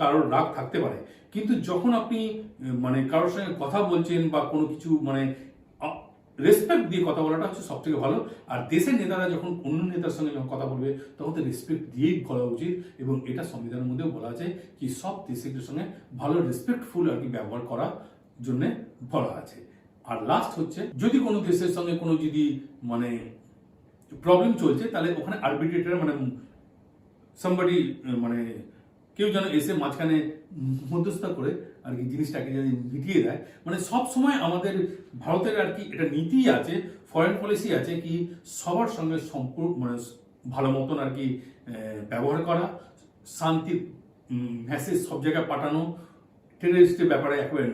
S1: কারোর রাগ থাকতে পারে, কিন্তু যখন আপনি মানে কারোর সঙ্গে কথা বলছেন বা কোনো কিছু মানে রেসপেক্ট দিয়ে কথা বলাটা হচ্ছে সব থেকে ভালো। আর দেশের নেতারা যখন অন্য নেতার সঙ্গে যখন কথা বলবে তখন তো রেসপেক্ট দিয়েই বলা উচিত। এবং এটা সংবিধানের মধ্যেও বলা আছে কি সব দেশের সঙ্গে ভালো রেসপেক্টফুল আর কি ব্যবহার করার জন্য বলা আছে। আর লাস্ট হচ্ছে যদি কোনো দেশের সঙ্গে কোনো যদি মানে প্রবলেম চলছে তাহলে ওখানে আরবিট্রেটর মানে সামবডি মানে কেউ যেন এসে মাঝখানে মধ্যস্থতা করে আর কি জিনিসটাকে যদি মিটিয়ে দেয়। মানে সব সময় আমাদের ভারতের আর কি এটা নীতি আছে, ফরেন পলিসি আছে কি সবার সঙ্গে সম্পূর্ণ মানে ভালো মতন আর কি ব্যবহার করা, শান্তির মেসেজ সব জায়গায় পাঠানো, টেররিস্টের ব্যাপারে একেবারে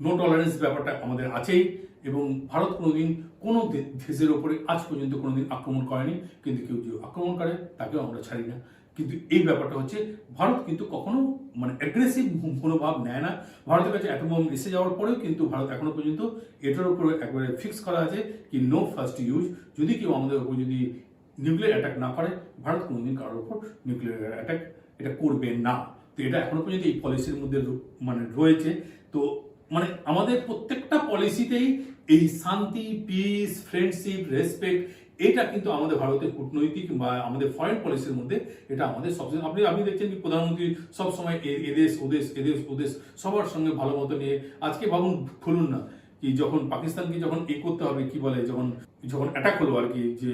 S1: নো টলারেন্স ব্যাপারটা আমাদের আছেই। এবং ভারত কোনোদিন কোনো দেশের ওপরে আজ পর্যন্ত কোনোদিন আক্রমণ করেনি, কিন্তু কেউ যদি আক্রমণ করে তাকেও আমরা ছাড়ি না। কিন্তু এই ব্যাপারটা হচ্ছে ভারত কিন্তু কখনো মানে অ্যাগ্রেসিভ মনোভাব নেয় না। ভারতের কাছে অ্যাটম বোম এসে যাওয়ার পরেও কিন্তু ভারত এখনো পর্যন্ত এটার উপরে একবারে ফিক্স করা আছে কি নো ফার্স্ট ইউজ, যদি কেউ আমাদের উপর যদি নিউক্লিয়ার অ্যাটাক না করে ভারত কোনোদিন কারোর উপর নিউক্লিয়ার অ্যাটাক এটা করবে না। তো এটা এখনো পর্যন্ত এই পলিসির মধ্যে মানে রয়েছে। তো মানে আমাদের প্রত্যেকটা পলিসিতেই এই শান্তি, পিস, ফ্রেন্ডশিপ, রেসপেক্ট এটা কিন্তু আমাদের ভারতের কূটনৈতিক বা আমাদের ফরেন পলিসির মধ্যে এটা আমাদের সবচেয়ে আপনি দেখছেন কি প্রধানমন্ত্রী সবসময় এদেশ ওদেশ এদেশ ওদেশ সবার সঙ্গে ভালো মতো নিয়ে। আজকে ভাবুন খুলুন না কি যখন পাকিস্তানকে যখন করতে হবে কি বলে যখন অ্যাটাক হলো আর কি যে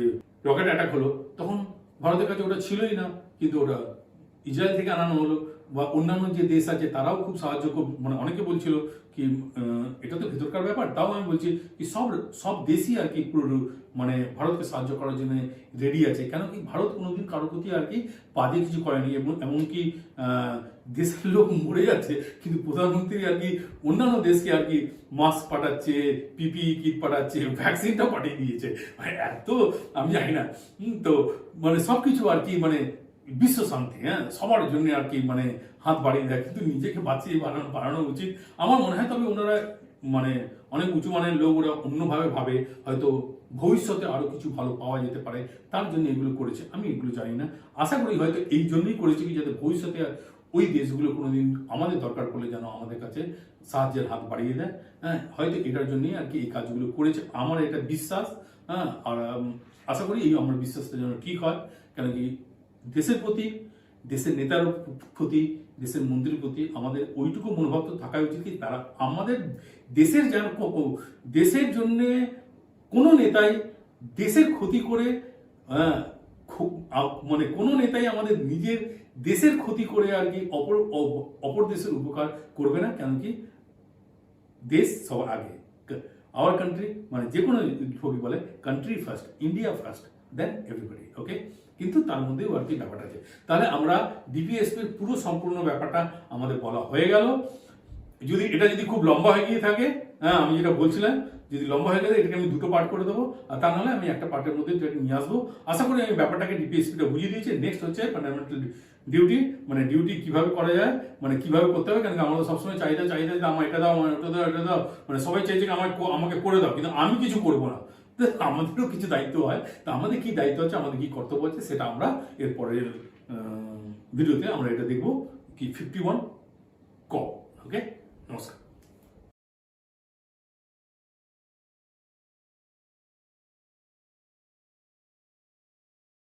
S1: রকেট অ্যাটাক হলো তখন ভারতের কাছে ওটা ছিলই না, কিন্তু ওটা ইসরায়েল থেকে আনানো হলো। বা অন্যান্য যে দেশ আছে তারাও খুব সাহায্য মানে অনেকে বলছিল কি এটা তো ভেতরকার ব্যাপার, তাও আমি বলছি কি সব দেশই আর কি পুরো মানে ভারতকে সাহায্য করার জন্য রেডি আছে। কেন কি ভারত কোনোদিন কারোর প্রতি আর কি বাজে কিছু করেনি। এবং এমনকি দেশের লোক মরে যাচ্ছে কিন্তু প্রধানমন্ত্রী আর কি অন্যান্য দেশকে আর কি মাস্ক পাঠাচ্ছে, পিপিই কিট পাঠাচ্ছে, ভ্যাকসিনটা পাঠিয়ে দিয়েছে। মানে এত আমি জানি না। তো মানে সবকিছু আর কি মানে বিশ্ব শান্তি, সবার জন্য আর কি মানে হাত বাড়িয়ে দেয়, কিন্তু নিজেকে বাঁচিয়ে বাড়ানো উচিত আমার মনে হয়। তবে ওনারা মানে অনেক উঁচু মানের লোক, ওরা অন্যভাবে ভাবে, হয়তো ভবিষ্যতে আরো কিছু ভালো পাওয়া যেতে পারে তার জন্য এগুলো করেছে, আমি এগুলো জানি না। আশা করি হয়তো এই জন্যই করেছে কি যাতে ভবিষ্যতে ওই দেশগুলো কোনোদিন আমাদের দরকার পড়লে যেন আমাদের কাছে সাহায্যের হাত বাড়িয়ে দেয়। হয়তো এটার জন্যই আর কি এই কাজগুলো করেছে, আমার এটা বিশ্বাস। আর আশা করি এই আমার বিশ্বাসটা যেন ঠিক হয়। কেন কি দেশের প্রতি, দেশের নেতার প্রতি, দেশের মন্ত্রীর প্রতি আমাদের ওইটুকু মনোভাব তো থাকা উচিত কি তারা আমাদের দেশের যেন দেশের জন্য কোনো নেতাই দেশের ক্ষতি করে মানে কোনো নেতাই আমাদের নিজের দেশের ক্ষতি করে আর কি অপর দেশের উপকার করবে না, কেন কি দেশ সবার আগে। আওয়ার কান্ট্রি মানে যে কোনো ছবি বলে কান্ট্রি ফার্স্ট, ইন্ডিয়া ফার্স্ট, দেন এভরিবডি, ওকে। কিন্তু তার মধ্যেও আর কি ব্যাপারটা আছে। তাহলে আমরা ডিপিএসপির পুরো সম্পূর্ণ ব্যাপারটা আমাদের বলা হয়ে গেল। এটা যদি খুব লম্বা হয়ে গিয়ে থাকে, হ্যাঁ আমি যেটা বলছিলাম, যদি লম্বা হয়ে গেলে এটাকে আমি দুটো পার্ট করে দেবো, আর তা নাহলে আমি একটা পার্টের মধ্যে এটাকে নিয়ে আসবো। আশা করি আমি ব্যাপারটাকে ডিপিএসপিটা বুঝিয়ে দিয়েছি। নেক্সট হচ্ছে ফান্ডামেন্টাল ডিউটি, মানে ডিউটি কিভাবে করা যায়, মানে কিভাবে করতে হবে। কারণ আমাদের সবসময় চাহিদা যে আমার এটা দাও, আমার ওটা দাও, এটা দাও, মানে সবাই চাইছে আমাকে করে দাও, কিন্তু আমি কিছু করবো না। আমাদেরও কিছু দায়িত্ব হয়, তা আমাদের কি দায়িত্ব আছে, আমাদের কি কর্তব্য আছে, সেটা আমরা এর পরের ভিডিওতে আমরা এটা দেখবো কি 51 ক। ওকে, নমস্কার।